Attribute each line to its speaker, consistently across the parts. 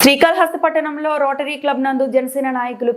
Speaker 1: శ్రీకాళహస్తి పట్టణంలో rotary club నందు జనసేన నాయకులు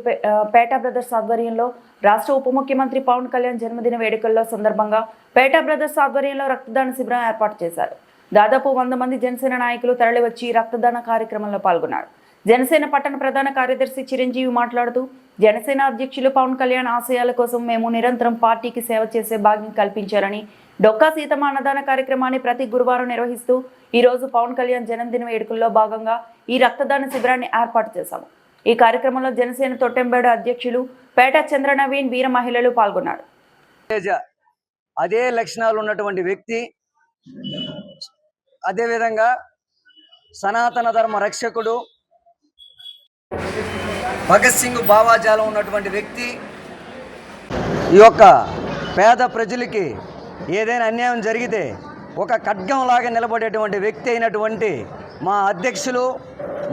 Speaker 1: పేటా బ్రదర్స్ ఆధ్వర్యంలో రాష్ట్ర ఉప ముఖ్యమంత్రి పవన్ కళ్యాణ్ జన్మదిన వేడుకల్లో సందర్భంగా పేటా బ్రదర్స్ ఆధ్వర్యంలో రక్తదాన శిబిరం ఏర్పాటు చేశారు. దాదాపు 100 మంది జనసేన నాయకులు తరలివచ్చి రక్తదాన కార్యక్రమంలో పాల్గొన్నారు. జనసేన పట్టణ ప్రధాన కార్యదర్శి చిరంజీవి మాట్లాడుతూ, జనసేన అధ్యక్షులు పవన్ కళ్యాణ్ ఆశయాల కోసం మేము నిరంతరం పార్టీకి సేవ చేసే భాగ్యం కల్పించారని, డొక్కా సీతమ్మ అన్నదాన కార్యక్రమాన్ని ప్రతి గురువారం నిర్వహిస్తూ ఈ రోజు పవన్ కళ్యాణ్ జన్మదిన వేడుకల్లో భాగంగా ఈ రక్తదాన శిబిరాన్ని ఏర్పాటు చేశాము. ఈ కార్యక్రమంలో జనసేన తొట్టెంబేడు అధ్యక్షులు పేటా చంద్ర నవీన్, వీర మహిళలు పాల్గొన్నారు.
Speaker 2: అదే లక్షణాలు ఉన్నటువంటి వ్యక్తి, అదేవిధంగా సనాతన ధర్మ రక్షకుడు, భగత్ సింగ్ భావాజాలం ఉన్నటువంటి వ్యక్తి, ఈ యొక్క పేద ప్రజలకి ఏదైనా అన్యాయం జరిగితే ఒక ఖడ్గంలాగా నిలబడేటువంటి వ్యక్తి అయినటువంటి మా అధ్యక్షులు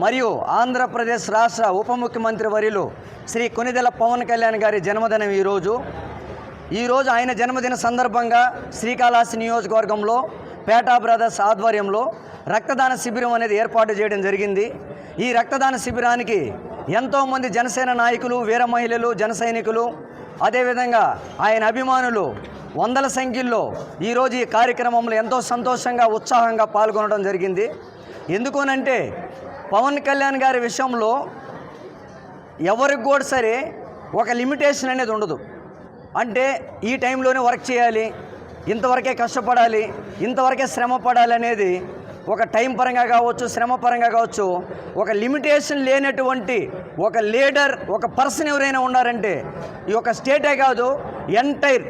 Speaker 2: మరియు ఆంధ్రప్రదేశ్ రాష్ట్ర ఉప ముఖ్యమంత్రి వర్యులు శ్రీ కొనిదెల పవన్ కళ్యాణ్ గారి జన్మదినం ఈరోజు ఆయన జన్మదిన సందర్భంగా శ్రీకాళహస్తి నియోజకవర్గంలో పేటా బ్రదర్స్ ఆధ్వర్యంలో రక్తదాన శిబిరం అనేది ఏర్పాటు చేయడం జరిగింది. ఈ రక్తదాన శిబిరానికి ఎంతోమంది జనసేన నాయకులు, వీర మహిళలు, జన సైనికులు, అదేవిధంగా ఆయన అభిమానులు వందల సంఖ్యలో ఈరోజు ఈ కార్యక్రమంలో ఎంతో సంతోషంగా, ఉత్సాహంగా పాల్గొనడం జరిగింది. ఎందుకనంటే పవన్ కళ్యాణ్ గారి విషయంలో ఎవరికి కూడా సరే ఒక లిమిటేషన్ అనేది ఉండదు. అంటే ఈ టైంలోనే వర్క్ చేయాలి, ఇంతవరకే కష్టపడాలి, ఇంతవరకే శ్రమ పడాలి అనేది ఒక టైం పరంగా కావచ్చు, శ్రమ పరంగా కావచ్చు, ఒక లిమిటేషన్ లేనటువంటి ఒక లీడర్, ఒక పర్సన్ ఎవరైనా ఉన్నారంటే ఈ యొక్క స్టేటే కాదు, ఎంటైర్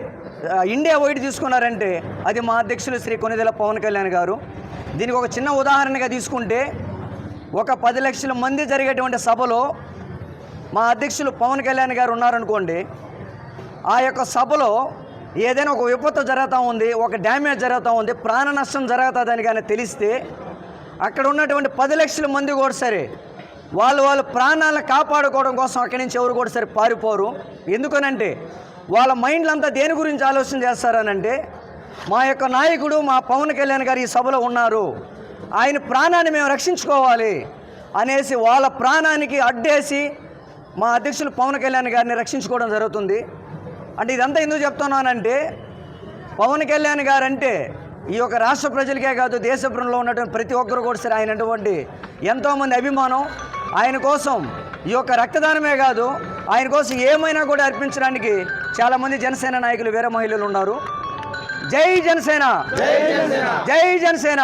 Speaker 2: ఇండియా వైడ్ తీసుకున్నారంటే అది మా అధ్యక్షులు శ్రీ కొనిదెల పవన్ కళ్యాణ్ గారు. దీనికి ఒక చిన్న ఉదాహరణగా తీసుకుంటే, ఒక 10 లక్షల మంది జరిగేటువంటి సభలో మా అధ్యక్షులు పవన్ కళ్యాణ్ గారు ఉన్నారనుకోండి, ఆ యొక్క సభలో ఏదైనా ఒక విపత్తు జరుగుతూ ఉంది, ఒక డ్యామేజ్ జరుగుతూ ఉంది, ప్రాణ నష్టం జరుగుతుందని కానీ తెలిస్తే అక్కడ ఉన్నటువంటి 10 లక్షల మంది కూడా సరే వాళ్ళ ప్రాణాలను కాపాడుకోవడం కోసం అక్కడి నుంచి ఎవరు కూడా సరే పారిపోరు. ఎందుకనంటే వాళ్ళ మైండ్లు అంతా దేని గురించి ఆలోచన చేస్తారనంటే, మా యొక్క నాయకుడు మా పవన్ కళ్యాణ్ గారు ఈ సభలో ఉన్నారు, ఆయన ప్రాణాన్ని మేము రక్షించుకోవాలి అనేసి వాళ్ళ ప్రాణానికి అడ్డేసి మా అధ్యక్షులు పవన్ కళ్యాణ్ గారిని రక్షించుకోవడం జరుగుతుంది. అంటే ఇదంతా ఎందుకు చెప్తున్నానంటే, పవన్ కళ్యాణ్ గారు అంటే ఈ యొక్క రాష్ట్ర ప్రజలకే కాదు, దేశంలో ఉన్నటువంటి ప్రతి ఒక్కరు కూడా సరే ఆయనటువంటి ఎంతోమంది అభిమానం. ఆయన కోసం ఈ యొక్క రక్తదానమే కాదు, ఆయన కోసం ఏమైనా కూడా అర్పించడానికి చాలామంది జనసేన నాయకులు, వీర మహిళలు ఉన్నారు. జై జనసేన, జై జనసేన.